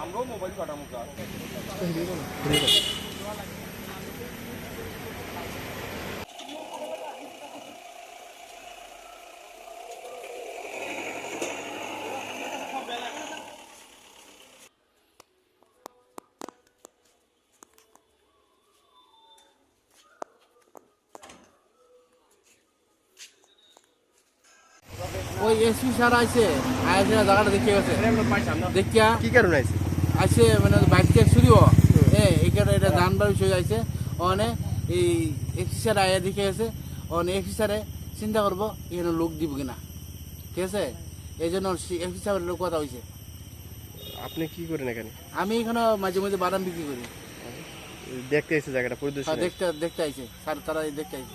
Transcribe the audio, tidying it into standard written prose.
আমরাও মোবাইল কাটামো কাজ ওই এসপি স্যার আইছে আইসে জায়গাটা দেখিয়ে গেছে দেখিয়া কি কারণে আছে? আইসে মানে বাইক থেকে শুরিও হ্যাঁ এখানে এটা জানবার বিষয় আইছে ওখানে এই এসপি স্যার আয়া দেখে গেছে ওখানে এসপি স্যারে চিন্তা করবো এখানে লোক দিব কিনা ঠিক আছে এই জন্য এসপি স্যারের লোক কথা হয়েছে। আপনি কি করেন এখানে? আমি এখানে মাঝে মাঝে বাদাম বিক্রি করি। দেখতে এসে জায়গাটা পরিদর্শন? দেখতে আইছে স্যার তারা দেখতে আইছে।